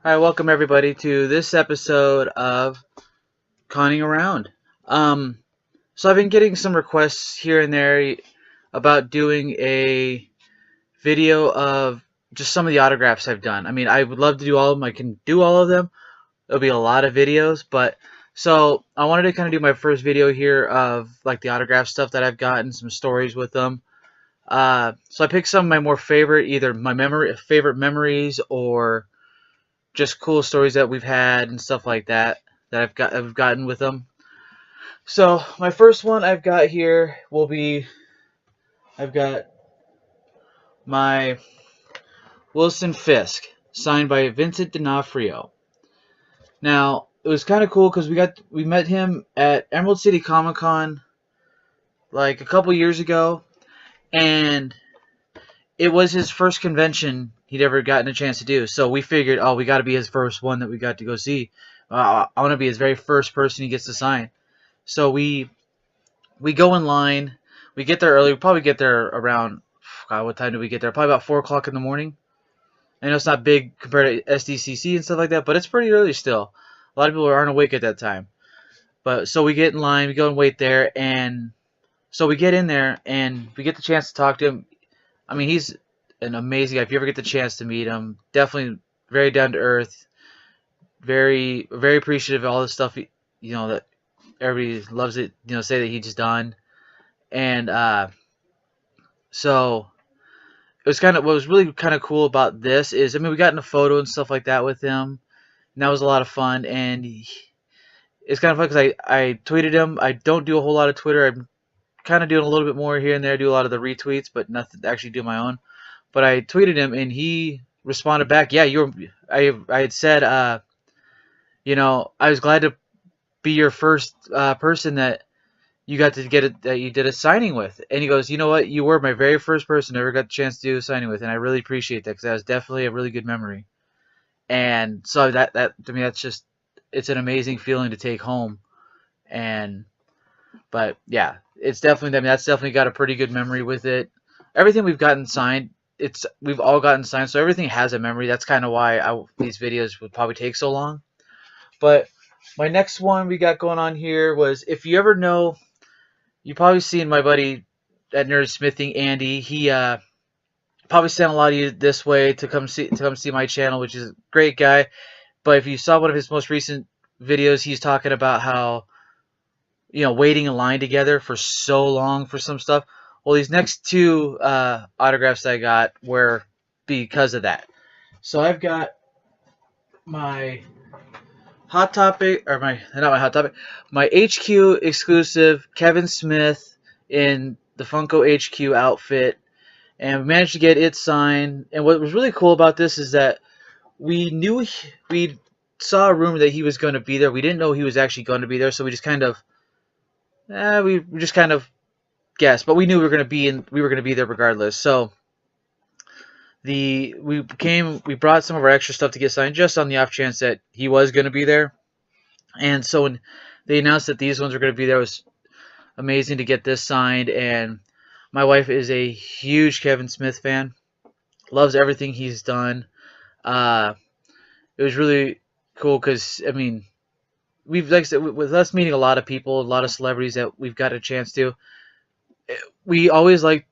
Hi, welcome everybody to this episode of Conning Around. Um, so I've been getting some requests here and there about doing a video of just some of the autographs I've done. I mean, I would love to do all of them. I can do all of them. It'll be a lot of videos, but so I wanted to kind of do my first video here of like the autograph stuff that I've gotten, some stories with them. So I picked some of my more favorite, either my favorite memories or just cool stories that we've had and stuff like that I've gotten with them. So my first one I've got here will be I've got my Wilson Fisk signed by Vincent D'Onofrio. Now it was kind of cool because we met him at Emerald City Comic Con like a couple years ago, and it was his first convention he'd ever gotten a chance to do. So we figured, oh, we got to be his first one that we got to go see. I want to be his very first person he gets to sign. So we go in line. We get there early. We probably get there around, God, what time do we get there? Probably about 4 o'clock in the morning. I know it's not big compared to SDCC and stuff like that, but it's pretty early still. A lot of people aren't awake at that time. But so we get in line, we go and wait there, and so we get in there and we get the chance to talk to him. I mean, he's an amazing guy. If you ever get the chance to meet him, definitely very down to earth, very appreciative of all the stuff that everybody loves it. Say that he's done, and so it was what was really kind of cool about this is, I mean, we got in a photo and stuff like that with him, and that was a lot of fun. And it's kind of fun because I tweeted him. I don't do a whole lot of Twitter. I'm kind of doing a little bit more here and there. I do a lot of the retweets, but nothing to actually do my own. But I tweeted him, and he responded back. Yeah, I had said, I was glad to be your first person that you got to get it, that you did a signing with. And he goes, you know what? You were my very first person I ever got the chance to do a signing with, and I really appreciate that because that was definitely a really good memory. And so that to me, that's just, it's an amazing feeling to take home. And but yeah, it's definitely, I mean, that's definitely got a pretty good memory with it. Everything we've gotten signed, we've all gotten signed, so everything has a memory. That's kind of why these videos would probably take so long. But my next one we got going on here was, if you ever know, you probably seen my buddy at Nerdsmithing, Andy. He probably sent a lot of you this way to come see my channel, which is a great guy. But if you saw one of his most recent videos, he's talking about how, waiting in line together for so long for some stuff. Well, these next two autographs I got were because of that. So I've got my Hot Topic, or my not my Hot Topic, my HQ exclusive Kevin Smith in the Funko HQ outfit, and we managed to get it signed. And what was really cool about this is that we saw a rumor that he was going to be there. We didn't know he was actually going to be there, so we just kind of we just kind of guessed, but we knew we were going to be there regardless. So we brought some of our extra stuff to get signed just on the off chance that he was going to be there. And so when they announced that these ones were going to be there, it was amazing to get this signed. And my wife is a huge Kevin Smith fan, loves everything he's done. It was really cool because, I mean, like I said, with us meeting a lot of people, a lot of celebrities that we've got a chance to, we always like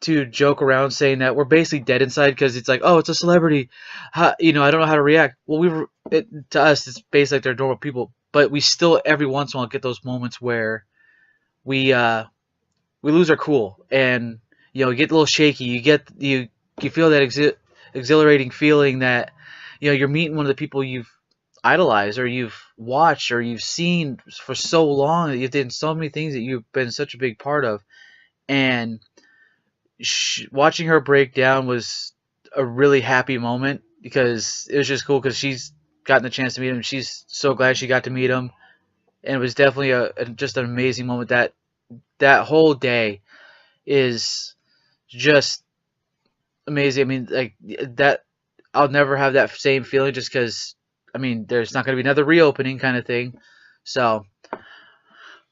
to joke around saying that we're basically dead inside because it's like, oh, it's a celebrity, I don't know how to react. Well, to us, it's basically like they're normal people, but we still every once in a while get those moments where we lose our cool, and you get a little shaky. You feel that exhilarating feeling that you're meeting one of the people you've idolized or you've watched or you've seen for so long, that you've done so many things that you've been such a big part of. And watching her break down was a really happy moment because it was just cool because she's gotten the chance to meet him. She's so glad she got to meet him, and it was definitely just an amazing moment. That whole day is just amazing. I mean, like that, I'll never have that same feeling just because, I mean, there's not going to be another reopening kind of thing. So,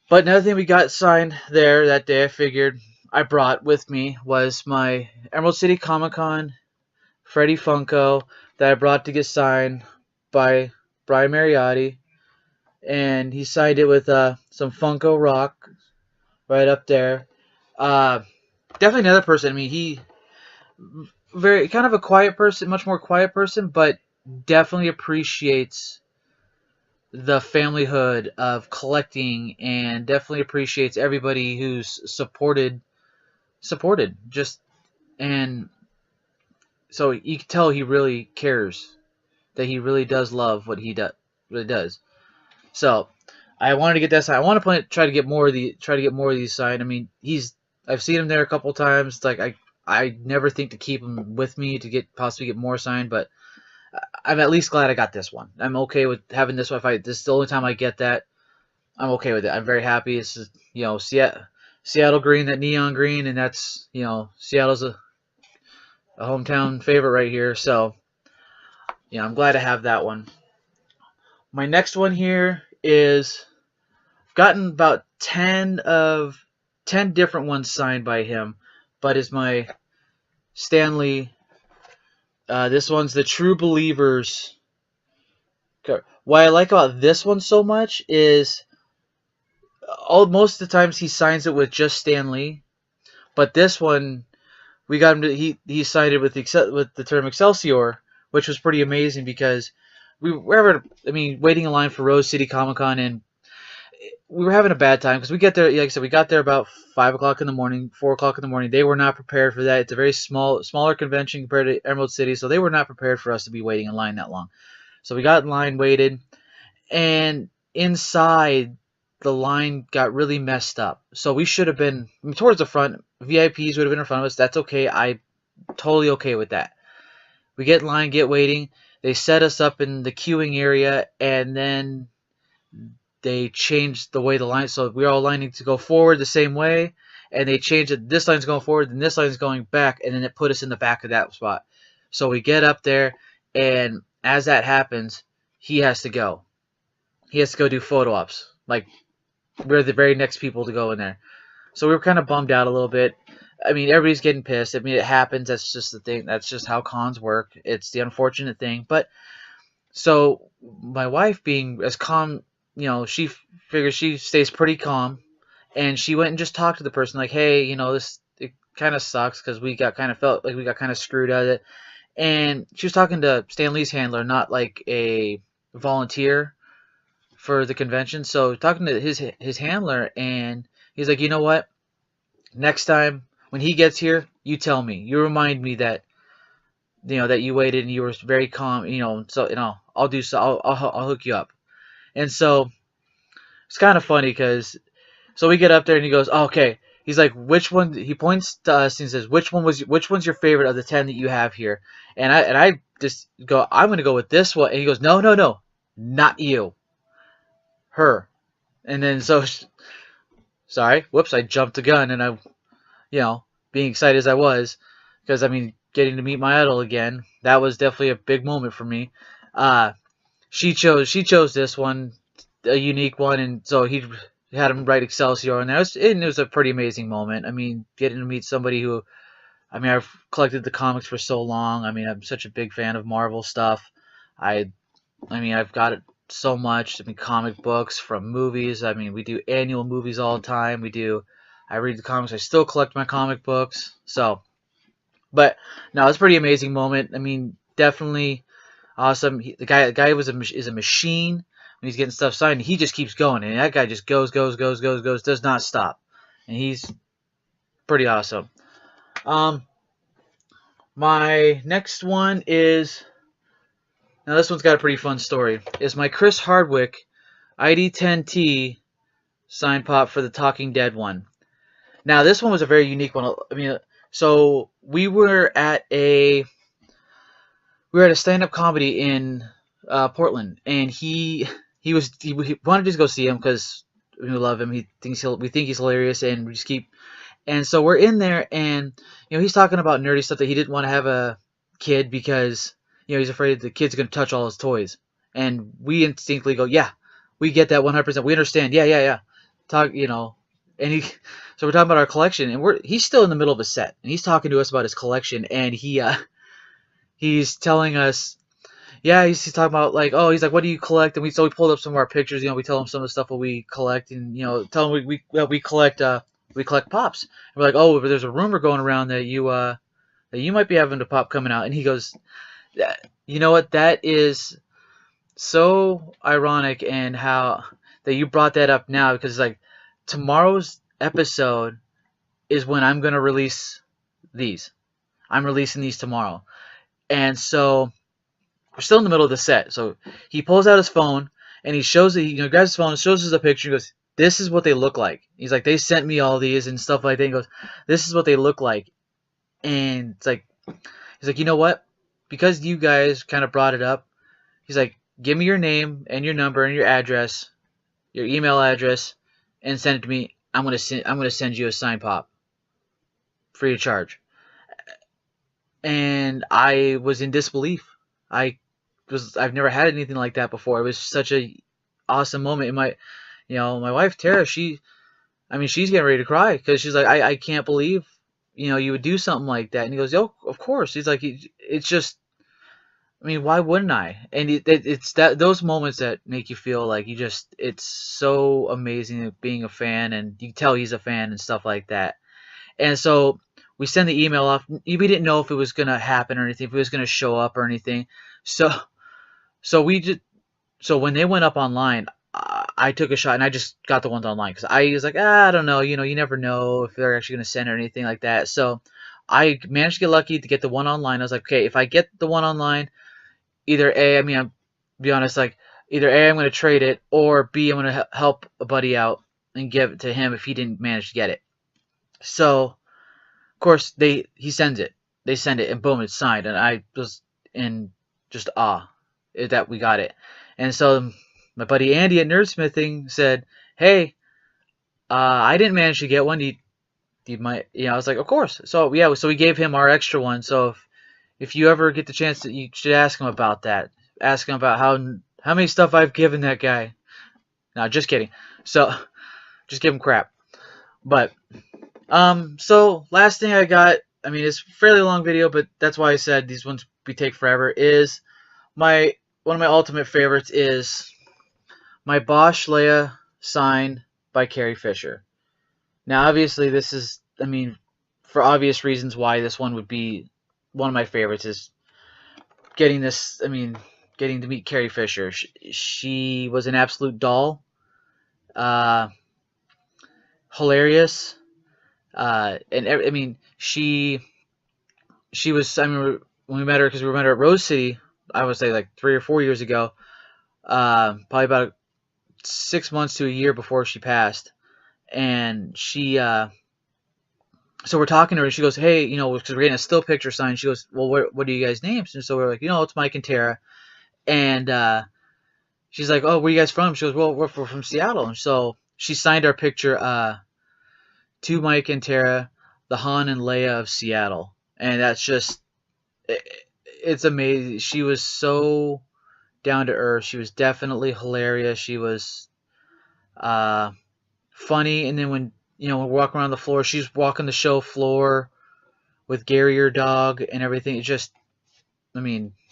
but another thing we got signed there that day, I figured I brought with me was my Emerald City Comic Con Freddy Funko that I brought to get signed. by Brian Mariotti, and he signed it with some Funko Rock right up there. Uh, Definitely another person. I mean, he very kind of a quiet person, much more quiet person, but definitely appreciates the familyhood of collecting, and definitely appreciates everybody who's supported just. And so you can tell he really cares, that he really does love what he really does. So I wanted to get that signed. I want to try to get more of these signed. I mean, I've seen him there a couple times. Like I never think to keep him with me to possibly get more signed, but I'm at least glad I got this one. I'm okay with having this one. This is the only time I get that, I'm okay with it. I'm very happy. It's just, Seattle green, that neon green, and that's, Seattle's a hometown favorite right here. So I'm glad to have that one. My next one here is gotten about 10 different ones signed by him, but is my Stan Lee. This one's the True Believers. What I like about this one so much is most of the times he signs it with just Stan Lee, but this one we got him to he signed it with the term Excelsior, which was pretty amazing because we were waiting in line for Rose City Comic Con, and we were having a bad time because we get there, like I said, we got there about 5 o'clock in the morning, 4 o'clock in the morning. They were not prepared for that. It's a very smaller convention compared to Emerald City, so they were not prepared for us to be waiting in line that long. So we got in line, waited, and inside the line got really messed up. So we should have been towards the front. VIPs would have been in front of us. That's okay. I'm totally okay with that. We get in line, get waiting. They set us up in the queuing area, and then they changed the way the line. So we were all lining to go forward the same way, and they changed it. This line's going forward, and this line's going back, and then it put us in the back of that spot. So we get up there, and as that happens, he has to go. He has to go do photo ops. Like, we're the very next people to go in there. So we were kind of bummed out a little bit. I mean, everybody's getting pissed. I mean, it happens. That's just the thing. That's just how cons work. It's the unfortunate thing. But so my wife, being as calm, she figures, she stays pretty calm, and she went and just talked to the person like, hey, this, it kind of sucks because we got kind of felt like we got kind of screwed at it. And she was talking to Stan Lee's handler, not like a volunteer for the convention. So talking to his handler, and he's like, you know what? Next time when he gets here, you tell me. You remind me that that you waited and you were very calm. So I'll do so. I'll hook you up. And so it's kind of funny because so we get up there and he goes, oh, okay. He's like, which one? He points to us and says, which one's your favorite of the 10 that you have here? And I just go, I'm gonna go with this one. And he goes, no, not you, her. And then so, sorry, whoops, I jumped the gun, and I, being excited as I was, because getting to meet my idol again, that was definitely a big moment for me. She chose this one, a unique one, and so he had him write Excelsior, and it was a pretty amazing moment. Getting to meet somebody who, I've collected the comics for so long. I'm such a big fan of Marvel stuff. I've got it so much. Comic books, from movies. We do annual movies all the time. I read the comics. I still collect my comic books. So, but no, it's a pretty amazing moment. Definitely awesome. The guy is a machine when he's getting stuff signed. He just keeps going, and that guy just goes, does not stop, and he's pretty awesome. My next one is, now this one's got a pretty fun story. Is my Chris Hardwick ID10T signed pop for the Talking Dead one. Now this one was a very unique one. So we were at a stand-up comedy in Portland, and he wanted to just go see him because we love him. We think he's hilarious, and we just keep. And so we're in there, and he's talking about nerdy stuff, that he didn't want to have a kid because he's afraid the kid's gonna touch all his toys. And we instinctively go, yeah, we get that 100%. We understand. Yeah. Talk, and so we're talking about our collection, and he's still in the middle of a set, and he's talking to us about his collection, and he's telling us, yeah, he's talking about like, oh, he's like, what do you collect? And we pulled up some of our pictures. You know, we tell him some of the stuff that we collect, and you know, tell him we collect pops. And we're like, oh, but there's a rumor going around that you might be having a pop coming out. And he goes, you know what? That is so ironic, and how that you brought that up now, because like tomorrow's episode is when I'm gonna release these. I'm releasing these tomorrow, and so we're still in the middle of the set. So he pulls out his phone and he shows it. You know, grabs his phone, shows us a picture. He goes, "This is what they look like." He's like, "They sent me all these and stuff like that." He goes, "This is what they look like," and it's like, he's like, "You know what? Because you guys kind of brought it up." He's like, "Give me your name and your number and your address, your email address, and send it to me. I'm gonna send you a signed pop, free of charge." And I was in disbelief. I've never had anything like that before. It was such a awesome moment. And my wife Tara, she's getting ready to cry, because she's like, I can't believe, you would do something like that. And he goes, "Oh, of course." He's like, it's just, why wouldn't I? And it's those moments that make you feel like it's so amazing being a fan, and you can tell he's a fan and stuff like that. And so we send the email off. We didn't know if it was gonna happen or anything, if it was gonna show up or anything. So so we just so when they went up online, I took a shot and I just got the ones online, because I was like, I don't know, you never know if they're actually gonna send it or anything like that. So I managed to get lucky to get the one online. I was like, okay, if I get the one online, either A, I'll be honest, like either A, I'm gonna trade it, or B, I'm gonna help a buddy out and give it to him if he didn't manage to get it. So of course he sends it. They send it, and boom, it's signed, and I was in just awe that we got it. And so my buddy Andy at Nerdsmithing said, "Hey, I didn't manage to get one. You might." I was like, "Of course." So yeah, so we gave him our extra one. So if you ever get the chance, you should ask him about that. Ask him about how many stuff I've given that guy. No, just kidding. So just give him crap. But so last thing I got, it's a fairly long video, but that's why I said these ones we take forever, is one of my ultimate favorites is my Bosch Leia signed by Carrie Fisher. Now obviously this is, for obvious reasons why this one would be one of my favorites, is getting this, getting to meet Carrie Fisher. She was an absolute doll. Hilarious. And she was, when we met her, because we met her at Rose City, I would say like 3 or 4 years ago, probably about 6 months to a year before she passed. And so we're talking to her, and she goes, "Hey, because we're getting a still picture signed." She goes, "Well, what are you guys' names?" And so we're like, "It's Mike and Tara." And she's like, "Oh, where are you guys from?" She goes, "Well, we're from Seattle." And so she signed our picture, to Mike and Tara, the Han and Leia of Seattle. And that's just, it's amazing. She was so down to earth. She was definitely hilarious. She was funny. And then when we're walking around the floor, she's walking the show floor with Gary, your dog, and everything. It's just, amazing.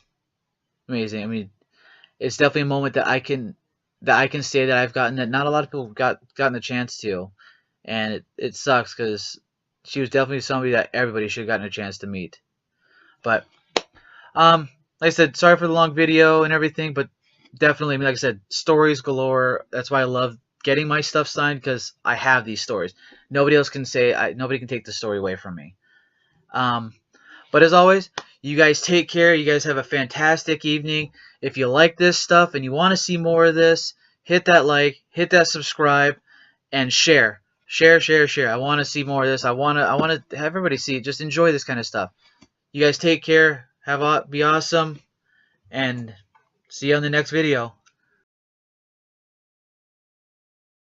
It's definitely a moment that I can say that I've gotten, that not a lot of people gotten the chance to. And it sucks, because she was definitely somebody that everybody should have gotten a chance to meet. But like I said, sorry for the long video and everything, but definitely, like I said, stories galore. That's why I love getting my stuff signed, because I have these stories. Nobody else can nobody can take the story away from me. But as always, you guys take care. You guys have a fantastic evening. If you like this stuff and you want to see more of this, hit that like, hit that subscribe, and share. Share. I want to see more of this. I want to have everybody see it. Just enjoy this kind of stuff. You guys take care. Be awesome. And see you on the next video.